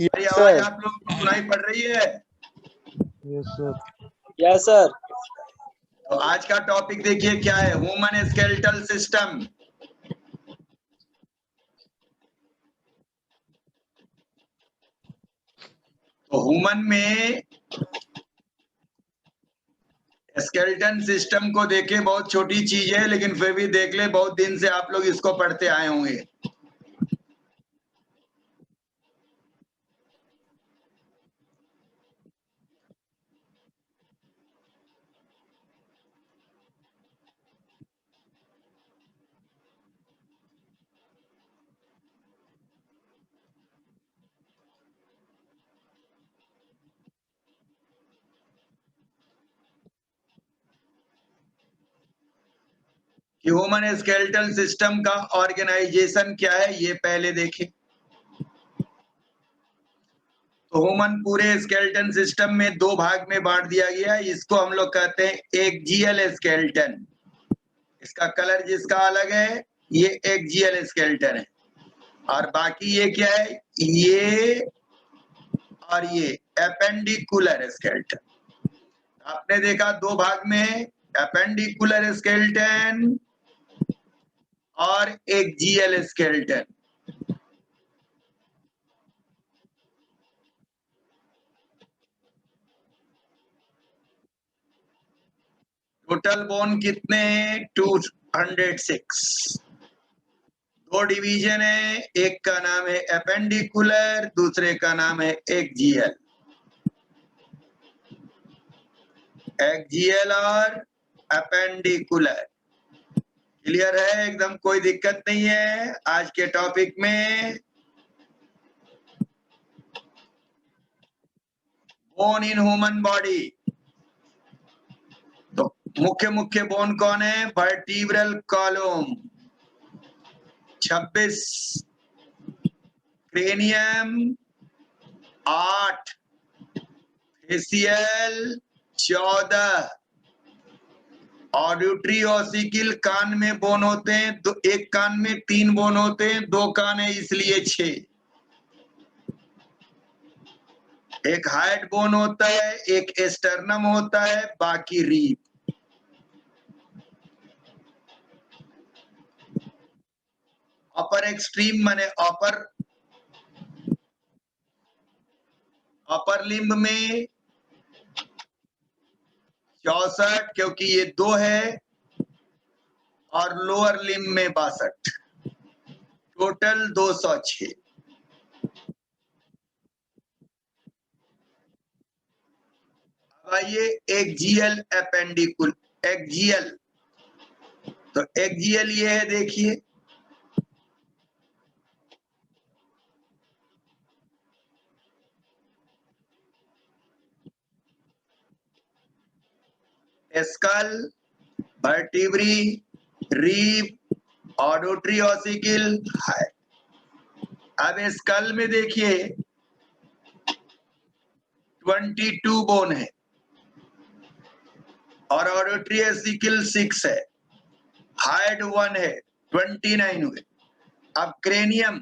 मेरी यस आवाज सर। आप लोगों को सुनाई पड़ रही है? Yes sir. Yes sir. तो आज का टॉपिक देखिए क्या है, ह्यूमन स्केलेटल सिस्टम। तो ह्यूमन में स्केलेटन सिस्टम को देखे, बहुत छोटी चीज है लेकिन फिर भी देख ले, बहुत दिन से आप लोग इसको पढ़ते आए होंगे। कि ह्यूमन स्केलेटल सिस्टम का ऑर्गेनाइजेशन क्या है ये पहले देखें। तो ह्यूमन पूरे स्केलेटन सिस्टम में दो भाग में बांट दिया गया है। इसको हम लोग कहते हैं एक्जियल स्केलेटन। इसका कलर जिसका अलग है ये एक्जियल स्केलेटन है, और बाकी ये क्या है, ये और ये एपेंडिकुलर स्केलेटन। आपने देखा दो भाग में, एपेंडिकुलर स्केलेटन और एक्जियल स्केलेटन। टोटल बोन कितने हैं? 206। दो डिवीजन है, एक का नाम है एपेंडिकुलर, दूसरे का नाम है एक्जियल। एक्जियल और एपेंडिकुलर क्लियर है एकदम, कोई दिक्कत नहीं है आज के टॉपिक में। बोन इन ह्यूमन बॉडी, तो मुख्य मुख्य बोन कौन है? Vertebral column 26, cranium 8, facial 14, auditory ossicle कान में बोन होते हैं, तो एक कान में 3 बोन होते हैं, 2 कान है इसलिए 6। एक हाइट बोन होता है, एक एस्टर्नम होता है, बाकी रीप। अपर एक्सट्रीम माने अपर लिम्ब में 64, क्योंकि ये 2 है, और लोअर लिम्ब में 62, टोटल 206। अब आइए एक्जियल एपेंडिकुल। एक्जियल, तो एक्जियल ये है, देखिए skull, vertebrae, rib, auditory ossicle है। अब स्कल में देखिए 22 बोन है और ऑडिटरी ऑसिकल 6 है, हाइट 1 है, 29 हुए। अब क्रेनियम,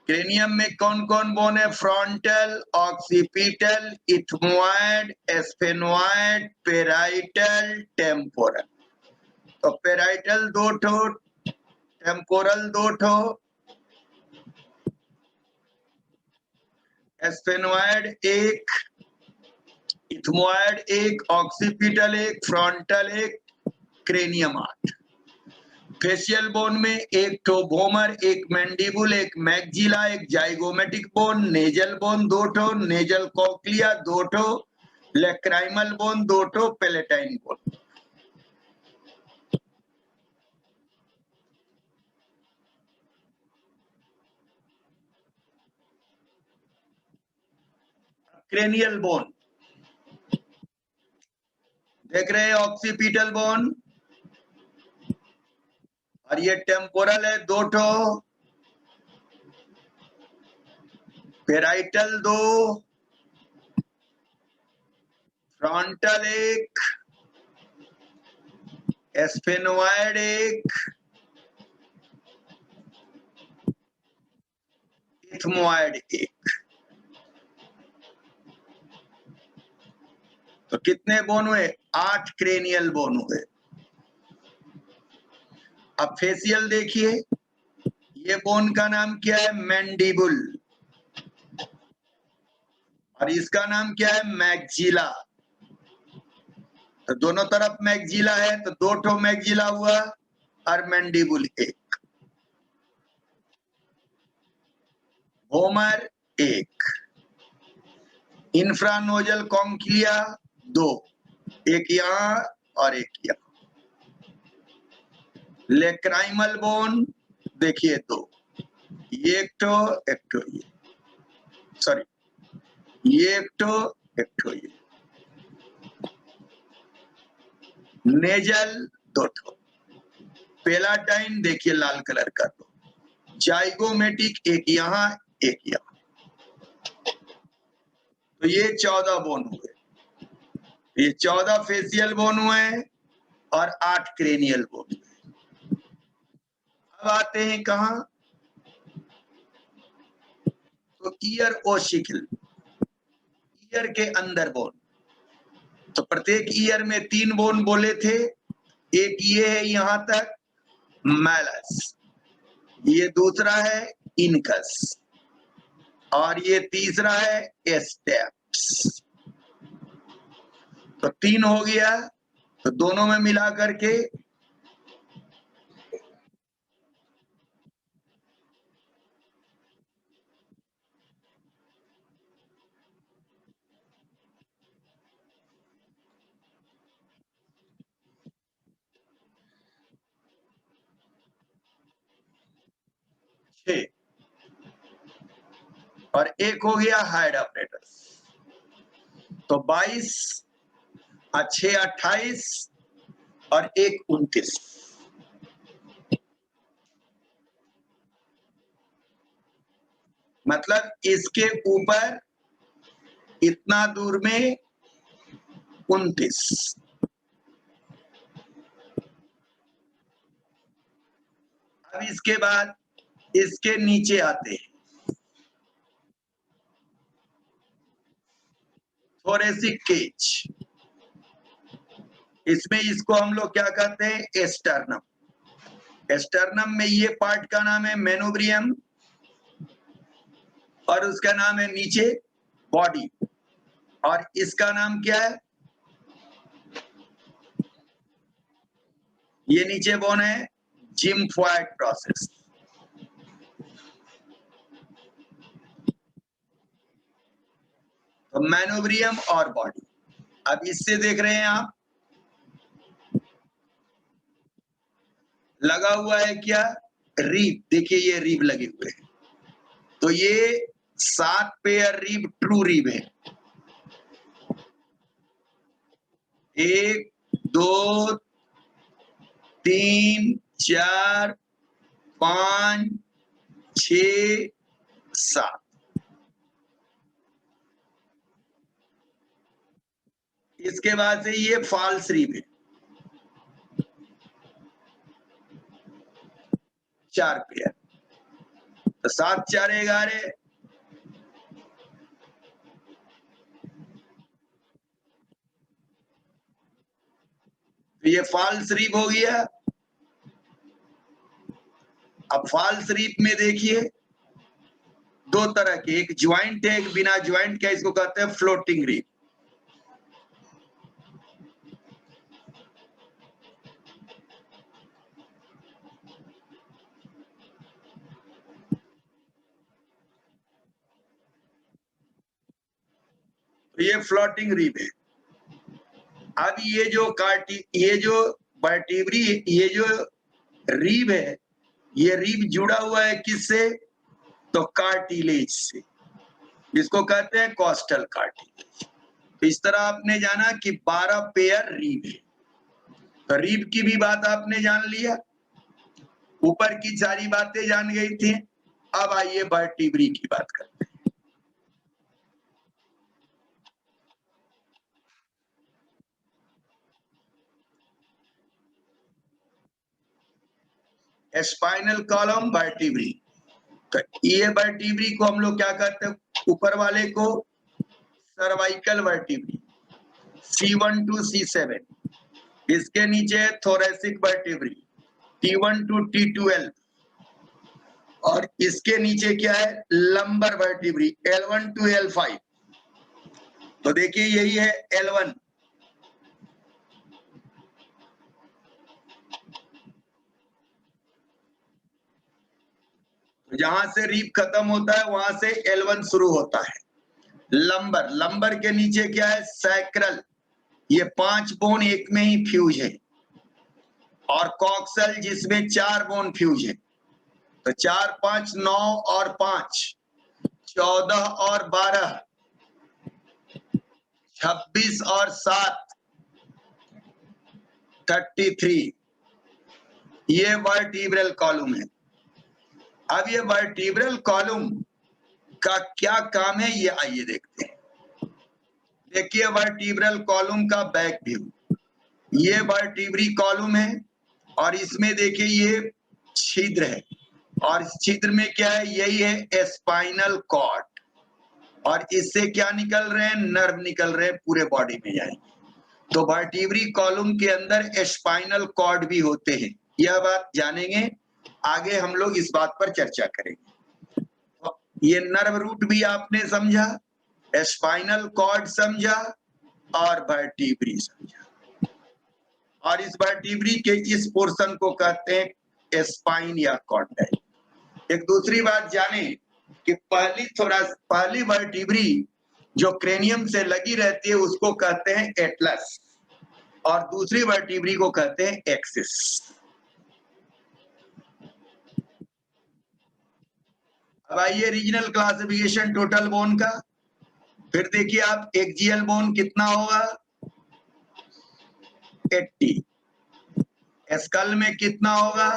क्रेनियम में कौन कौन बोन है? Frontal, occipital, ethmoid, sphenoid, parietal, temporal. तो पेराइटल 2 ठो, टेम्पोरल 2 ठो, sphenoid 1, ethmoid 1, occipital 1, frontal 1, cranium 8। Facial bone में 1 ठो भोमर, 1 मैंडिबुल, 1 मैक्जिला, 1 जाइगोमेटिक बोन, नेजल बोन 2 ठो, नेजल कॉक्लिया 2 ठो, लेक्राइमल बोन 2 ठो, पेलेटाइन बोन। क्रेनियल बोन देख रहे हैं, ऑक्सीपिटल बोन, और ये टेम्पोरल है 2 ठो, पेराइटल 2, फ्रंटल 1, स्फेनोइड 1, इथमोइड 1। तो कितने बोन हुए? 8 क्रेनियल बोन हुए। अब फेशियल देखिए, ये बोन का नाम क्या है? मैंडिबुल, और इसका नाम क्या है? मैक्सिला। तो दोनों तरफ मैक्सिला है, तो 2 ठो मैक्सिला हुआ और मैंडिबुल 1। होमर 1, इंफ्रानोजल कॉन्क्लिया 2, एक यहां और एक यहां। लेक्राइमल बोन देखिए 2, ये एक ठो ये, सॉरी ये एक ठो ये। नेजल 2 ठो। पेलाटाइन देखिए लाल कलर का 2, जाइगोमेटिक एक यहां एक यहां। तो ये 14 बोन हुए, ये 14 फेशियल बोन हुए और 8 क्रेनियल बोन हुए। अब आते हैं कहां? तो ईयर ओसिकल, ईयर के अंदर बोन। तो प्रत्येक ईयर में 3 बोन बोले थे, एक ये है यहां तक मैलस, ये दूसरा है इनकस, और ये तीसरा है एस्टेप्स। तो 3 हो गया, तो दोनों में मिला करके छह, और एक हो गया हाइड ऑपरेटर्स। तो 22 और 6 28 और 1 29। मतलब इसके ऊपर इतना दूर में 29। अब इसके बाद इसके नीचे आते हैं थोरेसिक केज। इसमें इसको हम लोग क्या कहते हैं? एस्टर्नम। एस्टर्नम में ये पार्ट का नाम है मेनोब्रियम, और उसका नाम है नीचे बॉडी, और इसका नाम क्या है? ये नीचे बोन है जिम्फॉइड प्रोसेस। तो मेनोब्रियम और बॉडी। अब इससे देख रहे हैं आप, लगा हुआ है क्या? रीब। देखिए ये रीब लगे हुए हैं। तो ये 7 पेयर रीब ट्रू रीब है। 1 2 3 4 5 6 7। इसके बाद से ये फॉल्स रीब है, 4 पेयर। तो 7 4 11। तो ये फॉल्स रीब हो गया। अब फॉल्स रीब में देखिए 2 तरह के, एक ज्वाइंट है, एक बिना ज्वाइंट का, इसको कहते हैं फ्लोटिंग रीब। तो ये फ्लोटिंग रीब है। अब ये जो वर्टिब्री, ये जो रीब है, ये रीब जुड़ा हुआ है किससे? तो कार्टिलेज से। इसको कहते हैं कॉस्टल कार्टिलेज। इस तरह आपने जाना कि 12 पेयर रीब है। तो रीब की भी बात आपने जान लिया, ऊपर की सारी बातें जान गई थी। अब आइए वर्टिब्री की बात करते हैं। Spinal column vertebrae. तो ये वर्टिब्री को हम लोग क्या कहते हैं? ऊपर वाले को cervical vertebrae. C1 to C7, इसके नीचे है thoracic vertebrae T1 to T12, और इसके नीचे क्या है lumbar vertebrae L1 to L5। तो देखिए यही है L1, जहां से रीप खत्म होता है वहां से L1 शुरू होता है। लंबर, लंबर के नीचे क्या है सैक्रल, ये 5 बोन एक में ही फ्यूज है, और कॉक्सल जिसमें 4 बोन फ्यूज है। तो 4 5 9 और 5 14 और 12 26 और 7 33, ये वर्टिब्रल कॉलम है। अब ये वर्टिब्रल कॉलम का क्या काम है ये आइए देखते हैं। देखिए वर्टिब्रल कॉलम का बैक व्यू, ये वर्टिब्री कॉलम है और इसमें देखिए ये छिद्र है, और इस छिद्र में क्या है यही है स्पाइनल कॉर्ड, और इससे क्या निकल रहे हैं नर्व निकल रहे हैं, पूरे बॉडी में जाएंगे। तो वर्टिब्री कॉलम के अंदर स्पाइनल कॉर्ड भी होते हैं, यह बात जानेंगे आगे, हम लोग इस बात पर चर्चा करेंगे। तो ये नर्व रूट भी आपने समझा, स्पाइनल कॉर्ड समझा और वर्टिब्री समझा, और इस वर्टिब्री के इस पोर्शन को कहते हैं स्पाइन या कॉर्डाइल। एक दूसरी बात जाने कि पहली वर्टिब्री जो क्रेनियम से लगी रहती है उसको कहते हैं एटलस, और दूसरी वर्टिब्री को कहते हैं एक्सिस। अब आइए रीजनल क्लासिफिकेशन टोटल बोन का। फिर देखिए आप एक्जियल बोन कितना होगा 80, स्कल में कितना होगा,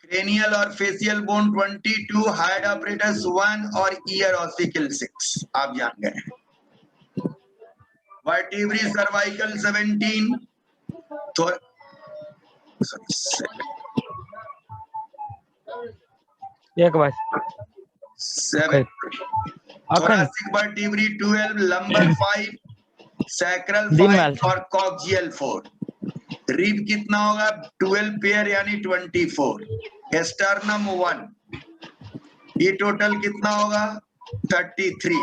क्रेनियल और फेशियल बोन 22, हार्ड ऑपरेटस 1 और ईयर ऑसिकल 6 आप जान गए हैं। वर्टिब्री सर्वाइकल 17, एक बार 7, thoracic vertebrae 12, lumbar 5, sacral 5 और coccygeal 4। रिब कितना होगा 12 पेयर यानी 24, स्टर्नम 1, ये टोटल कितना होगा 33।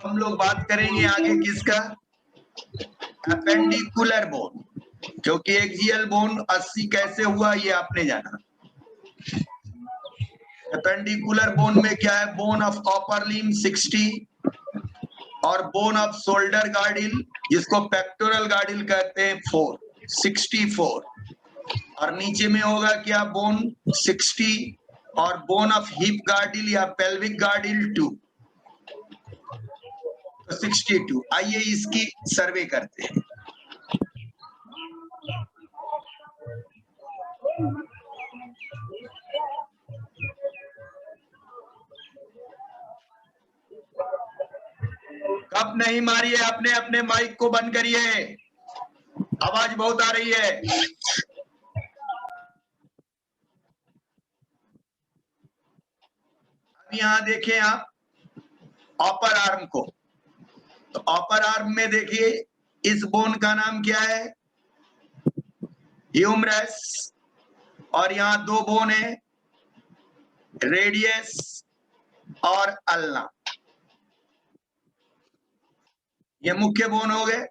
हम लोग बात करेंगे आगे किसका, अपेंडिकुलर बोन, क्योंकि एक्सियल बोन 80 कैसे हुआ ये आपने जाना। अपेंडिकुलर बोन में क्या है, बोन ऑफ अपर लिम्ब 60 और बोन ऑफ शोल्डर गार्डिल जिसको पेक्टोरल गार्डिल कहते हैं 4, 64, और नीचे में होगा क्या बोन 60 और बोन ऑफ हिप गार्डिल या पेल्विक गार्डिल 2, तो 62। आइए इसकी सर्वे करते हैं। कब नहीं मारिए, अपने अपने माइक को बंद करिए, आवाज बहुत आ रही है। अब यहां देखें आप अपर आर्म को, तो अपर आर्म में देखिए इस बोन का नाम क्या है ह्यूमरस, और यहां 2 बोन है रेडियस और अल्ना, ये मुख्य बोन हो गए।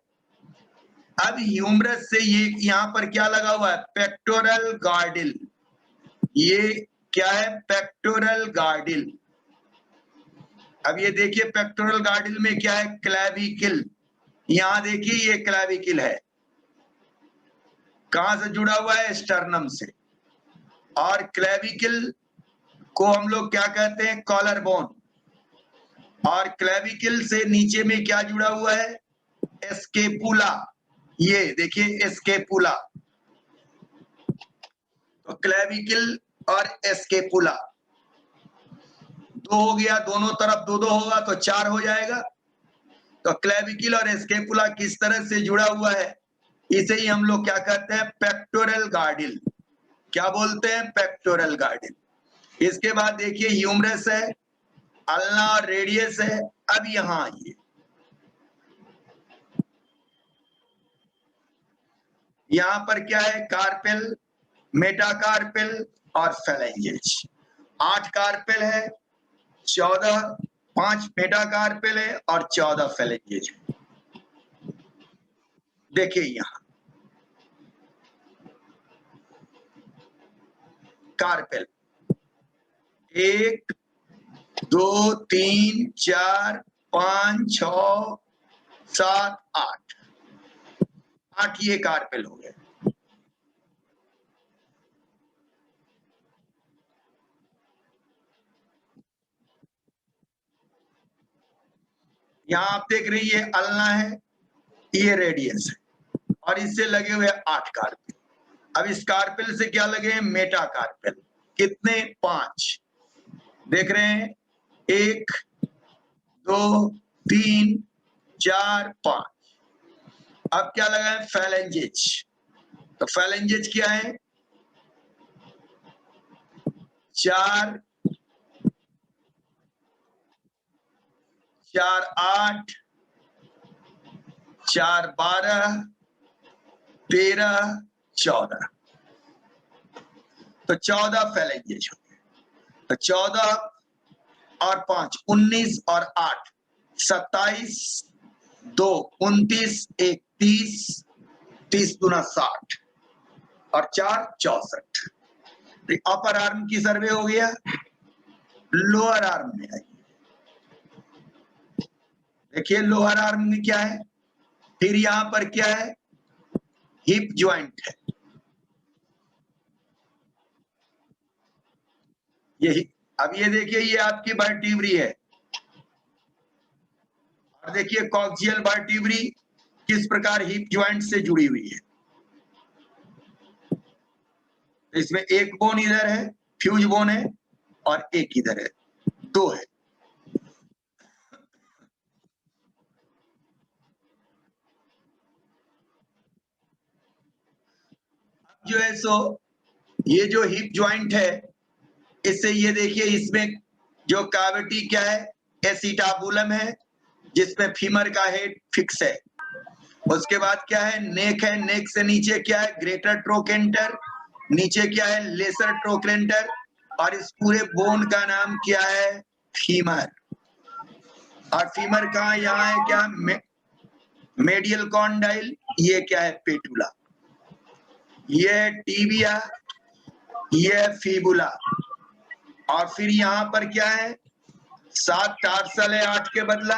अब ह्यूमरस से ये यहां पर क्या लगा हुआ है पेक्टोरल गार्डिल, ये क्या है पेक्टोरल गार्डिल। अब ये देखिए पेक्टोरल गार्डिल में क्या है क्लेविकल, यहां देखिए ये क्लेविकल है, कहां से जुड़ा हुआ है स्टर्नम से, और क्लेविकल को हम लोग क्या कहते हैं कॉलर बोन, और क्लेविकल से नीचे में क्या जुड़ा हुआ है स्केपुला, ये देखिए स्केपुला, तो क्लेविकल और स्केपुला 2 हो गया, दोनों तरफ 2 2 होगा तो 4 हो जाएगा। तो क्लेविकल और स्केपुला किस तरह से जुड़ा हुआ है, इसे ही हम लोग क्या कहते हैं पेक्टोरल गार्डिल, क्या बोलते हैं पेक्टोरल गार्डिल। इसके बाद देखिए ह्यूमरस है अल्ना और रेडियस है। अब यहां आइए, यहां पर क्या है? कार्पेल, मेटाकार्पेल और फेलेंजेज। 8 कार्पेल है, 14, 5 मेटाकार्पेल है और 14 फेलेंजेज है। देखिए यहां कार्पेल 1 2 3 4 5 6 7 8, 8 ये कार्पेल हो गए। यहां आप देख रही है अल्ना है, ये रेडियस है और इससे लगे हुए 8 कार्पेल। अब इस कार्पेल से क्या लगे हैं? Meta carpel. कितने? 5 देख रहे हैं, 1 2 3 4 5। अब क्या लगा है? फेलेंजेज। तो फेलेंजेज क्या है? 4 4 8 4 12 13 14। तो 14 फेलेंजेज हो गए। तो 14 और 5 19 और 8 27, 2 29, 1 30, 30 दूना 60 और 4 64। अपर आर्म की सर्वे हो गया। लोअर आर्म में आइए, देखिए लोअर आर्म में क्या है? फिर यहां पर क्या है? हिप ज्वाइंट है। यही, अब ये देखिए, ये आपकी वर्टिब्री है और देखिए कॉक्सियल वर्टिब्री किस प्रकार हिप ज्वाइंट से जुड़ी हुई है। इसमें एक बोन इधर है, फ्यूज बोन है, और एक इधर है, 2 है। जो है सो ये जो हिप ज्वाइंट है, इससे ये देखिए इसमें जो कैविटी क्या है? एसिटाबुलम है, जिसमें फीमर का हेड फिक्स है। उसके बाद क्या है? नेक है, नेक से नीचे क्या है? ग्रेटर ट्रोकेंटर, नीचे क्या है? लेसर ट्रोकेंटर, और इस पूरे बोन का नाम क्या है? फीमर। और फीमर कहाँ? यहाँ है क्या? मेडियल कॉन्डाइल, ये क्या है? पेटुला। ये टीबिया, ये फीबुला। और फिर यहाँ पर क्या है? 7 टार्सल है 8 के बदला,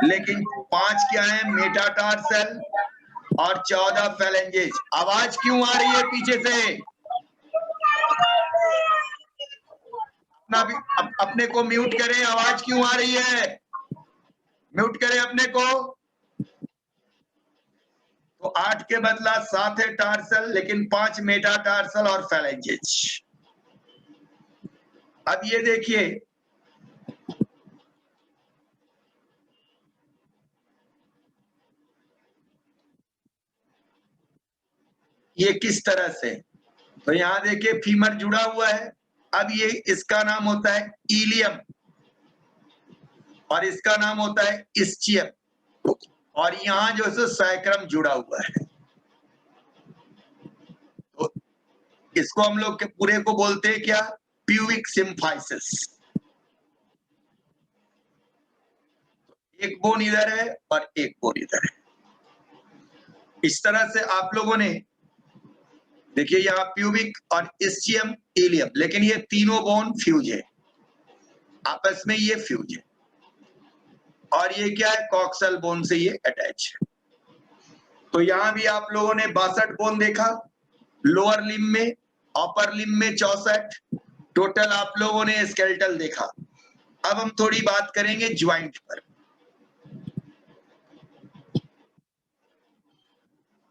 लेकिन 5 क्या है? मेटाटार्सल और 14 फेलेंजेज। आवाज क्यों आ रही है पीछे से? अपना भी अपने को म्यूट करें, आवाज क्यों आ रही है? म्यूट करें अपने को। तो 8 के बदला 7 है टार्सल, लेकिन 5 मेटाटार्सल और फेलेंजेज। अब ये देखिए, ये किस तरह से। तो यहां देखिए फीमर जुड़ा हुआ है। अब ये इसका नाम होता है इलियम और इसका नाम होता है इस्चियम, और यहां जो है सैक्रम जुड़ा हुआ है। तो इसको हम लोग के पूरे को बोलते हैं क्या? Pubic symphysis. एक बोन इधर है और एक बोन इधर है। इस तरह से आप लोगों ने देखिए, यहाँ प्यूबिक और इस्चियम, इलियम, लेकिन ये तीनों बोन फ्यूज है, आपस में ये फ्यूज है। और ये क्या है? कॉक्सल बोन से ये अटैच है। तो यहां भी आप लोगों ने 62 बोन देखा, लोअर लिम्ब में, अपर लिम्ब में 64, टोटल आप लोगों ने स्केलेटल देखा। अब हम थोड़ी बात करेंगे ज्वाइंट पर।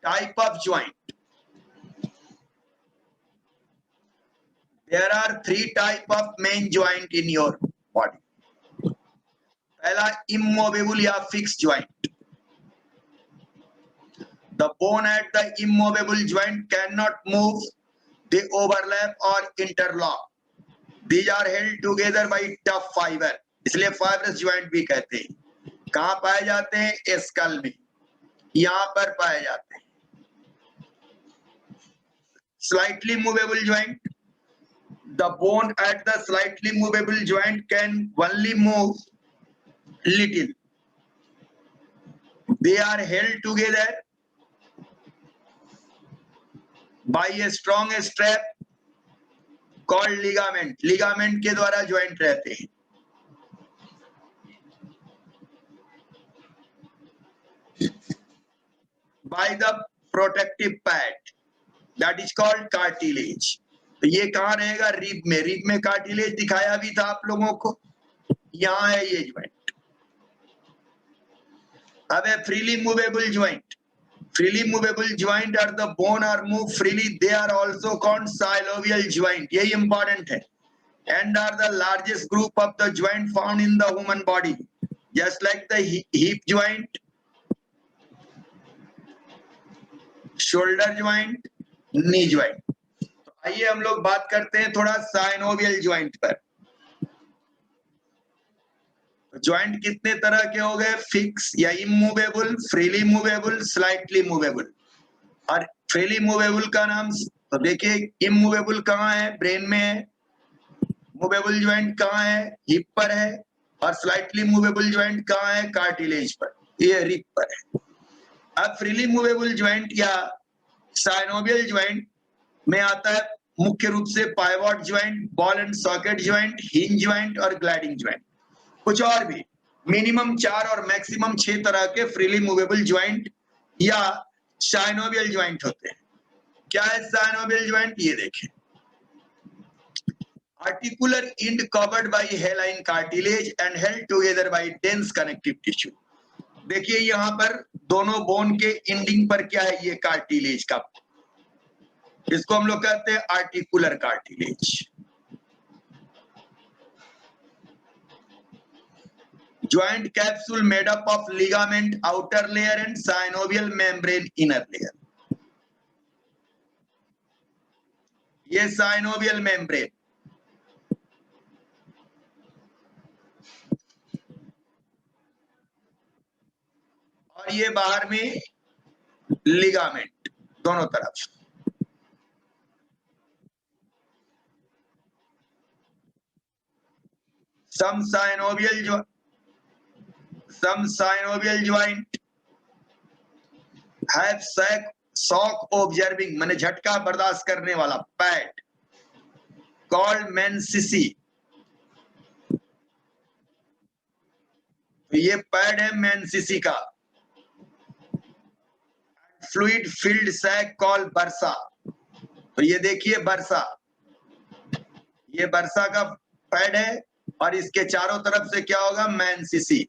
Type of joint. There are 3 type of main joint in your body. पहला immovable या fixed joint. The bone at the immovable joint cannot move. They overlap or interlock. These are held together by tough fiber. इसलिए fibrous joint भी कहते हैं। कहां पाए जाते हैं? स्कल में, यहां पर पाए जाते हैं। Slightly movable joint, the bone at the slightly movable joint can only move little. They are held together by a strong strap called ligament. Ligament के द्वारा joint रहते हैं। By the protective pad that is called cartilage. तो ये कहाँ रहेगा? Rib में। Rib में कार्टिलेज दिखाया भी था आप लोगों को, यहाँ है ये ज्वाइंट। अब है freely movable joint. Freely movable joint are the bone are move freely, they are also called synovial joint. यही इंपॉर्टेंट है। And are the largest group of the joint found in the human body, just like the hip joint, shoulder joint, knee joint. आइए हम लोग बात करते हैं थोड़ा synovial joint पर। ज्वाइंट कितने तरह के हो गए? फिक्स या immovable, freely movable, slightly movable. और फ्रीली मूवेबल का नाम तो देखिए, इमूवेबल कहाँ है? ब्रेन में है। मूवेबल ज्वाइंट कहाँ है? हिप पर है। और स्लाइटली मूवेबल ज्वाइंट कहाँ है? कार्टिलेज पर, ये रिब पर है। अब फ्रीली मूवेबल ज्वाइंट या साइनोवियल ज्वाइंट में आता है मुख्य रूप से pivot joint, ball and socket joint, hinge joint और ग्लाइडिंग ज्वाइंट। कुछ और भी, मिनिमम 4 और मैक्सिमम 6 तरह के फ्रीली मूवेबल ज्वाइंट या साइनोवियल ज्वाइंट होते हैं। क्या है साइनोवियल ज्वाइंट? ये देखें, articular and covered by हेलाइन cartilage and held together by dense connective tissue. देखिए यहां पर दोनों बोन के एंडिंग पर क्या है? ये कार्टिलेज का, इसको हम लोग कहते हैं articular cartilage. Joint capsule made up of ligament outer layer and synovial membrane inner layer. ये साइनोवियल मेम्ब्रेन, और ये बाहर में लिगामेंट, दोनों तरफ। Some synovial joint have shock observing, माने झटका बर्दाश्त करने वाला पैड, called menisci। ये पैड है मेनिसिसी का। Fluid filled sac called bursa. तो ये देखिए बर्सा, ये बर्सा का पैड है और इसके चारों तरफ से क्या होगा? मेनिसिसी।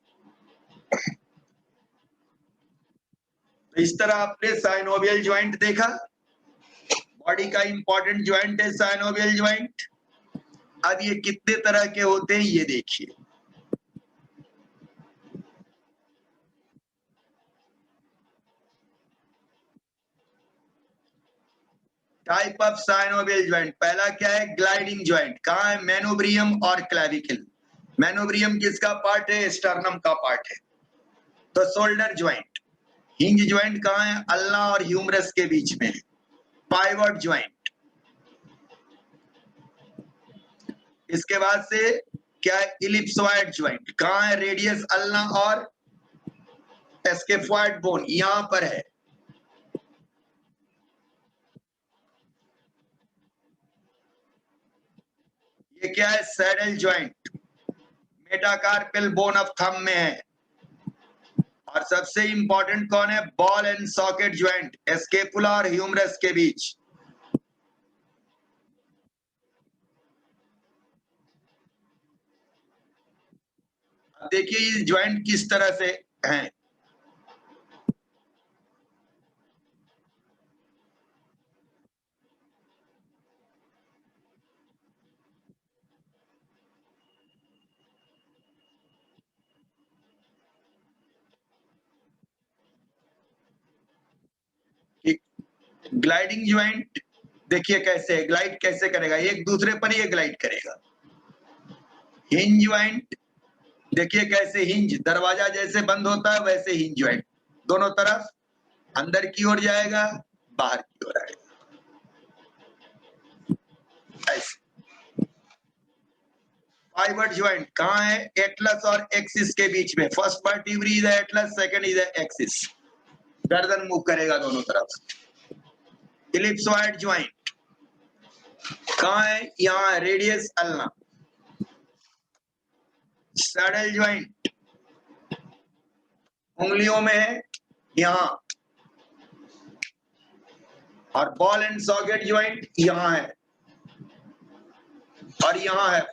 तो इस तरह आपने साइनोवियल ज्वाइंट देखा, बॉडी का इंपॉर्टेंट ज्वाइंट है साइनोवियल ज्वाइंट। अब ये कितने तरह के होते हैं ये देखिए। टाइप ऑफ साइनोवियल ज्वाइंट, पहला क्या है? Gliding joint. कहाँ है? मेनोब्रियम और क्लैविकल। मेनोब्रियम किसका पार्ट है? स्टर्नम का पार्ट है। तो शोल्डर ज्वाइंट। हिंज ज्वाइंट कहाँ है? अल्ना और ह्यूमरस के बीच में है। Pivot joint. इसके बाद से क्या है? Ellipsoid joint. कहाँ है? रेडियस अल्ना और एस्केफॉइड बोन यहां पर है। ये क्या है? Saddle joint, metacarpal bone of thumb में है। और सबसे इंपॉर्टेंट कौन है? Ball and socket joint, scapula और ह्यूमरस के बीच। देखिए ये ज्वाइंट किस तरह से हैं। ग्लाइडिंग ज्वाइंट देखिए कैसे ग्लाइड कैसे करेगा, एक दूसरे पर ये ग्लाइड करेगा। हिंज ज्वाइंट देखिए कैसे हिंज, दरवाजा जैसे बंद होता है वैसे हिंज ज्वाइंट, दोनों तरफ अंदर की ओर जाएगा, बाहर की ओर आएगा, ऐसे। पाइवट ज्वाइंट कहाँ है? एटलस और एक्सिस के बीच में। First vertebrae is Atlas, second is axis. गर्दन मूव करेगा दोनों तरफ। इलिप्सॉइड ज्वाइंट कहाँ है? यहाँ है, रेडियस अल्ना। सैडल ज्वाइंट उंगलियों में है, यहाँ। और बॉल एंड सॉकेट ज्वाइंट यहाँ है और यहाँ है,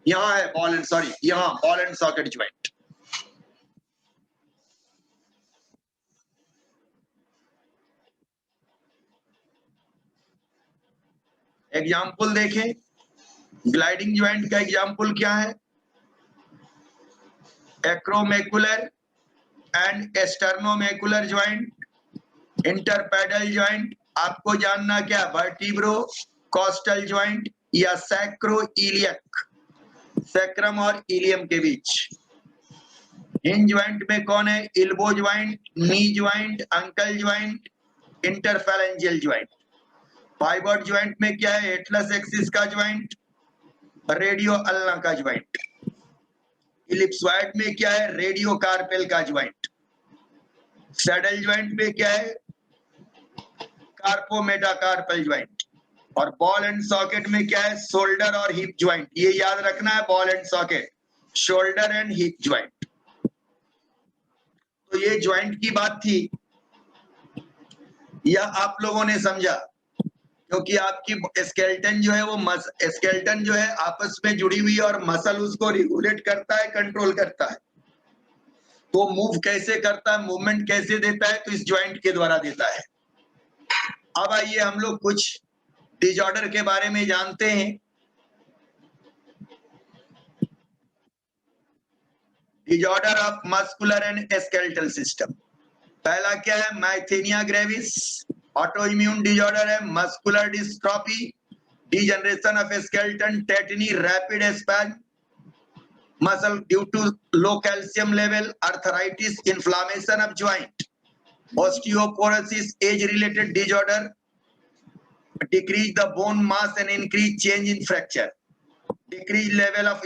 यहाँ है बॉल एंड, सॉरी, यहाँ ball and socket joint. Example देखें, ग्लाइडिंग ज्वाइंट का एग्जाम्पल क्या है? Acromioclavicular and sternoclavicular joint, intercarpal joint. आपको जानना क्या? वर्टिब्रो कॉस्टल ज्वाइंट या सैक्रो इलियक, सैक्रम और इलियम के बीच। हिंज ज्वाइंट में कौन है? Elbow joint, knee joint, ankle joint, interphalangeal joint. Pivot joint में क्या है? एटलस एक्सिस का ज्वाइंट, रेडियो अल्ना का ज्वाइंट। इलिप्सॉइड में क्या है? रेडियो कार्पेल का ज्वाइंट। सैडल ज्वाइंट में क्या है? Carpometacarpal joint. और बॉल एंड सॉकेट में क्या है? शोल्डर और हिप ज्वाइंट। ये याद रखना है, ball and socket, shoulder and hip joint. तो ये ज्वाइंट की बात थी, या आप लोगों ने समझा? क्योंकि आपकी स्केलेटन जो है वो स्केलेटन जो है आपस में जुड़ी हुई है और मसल उसको रेगुलेट करता है, कंट्रोल करता है। तो मूव कैसे करता है, मूवमेंट कैसे देता है? तो इस ज्वाइंट के द्वारा देता है। अब आइए हम लोग कुछ डिसऑर्डर के बारे में जानते हैं। Disorder of muscular and skeletal system. पहला क्या है? Myasthenia gravis. ऑटोइम्यून डिसऑर्डर है muscular dystrophy, degeneration of skeleton, tetany, rapid spasm muscle due to low calcium level, arthritis, inflammation of joint, osteoporosis, age related disorder, decrease the bone mass and increase change in fracture, decrease level of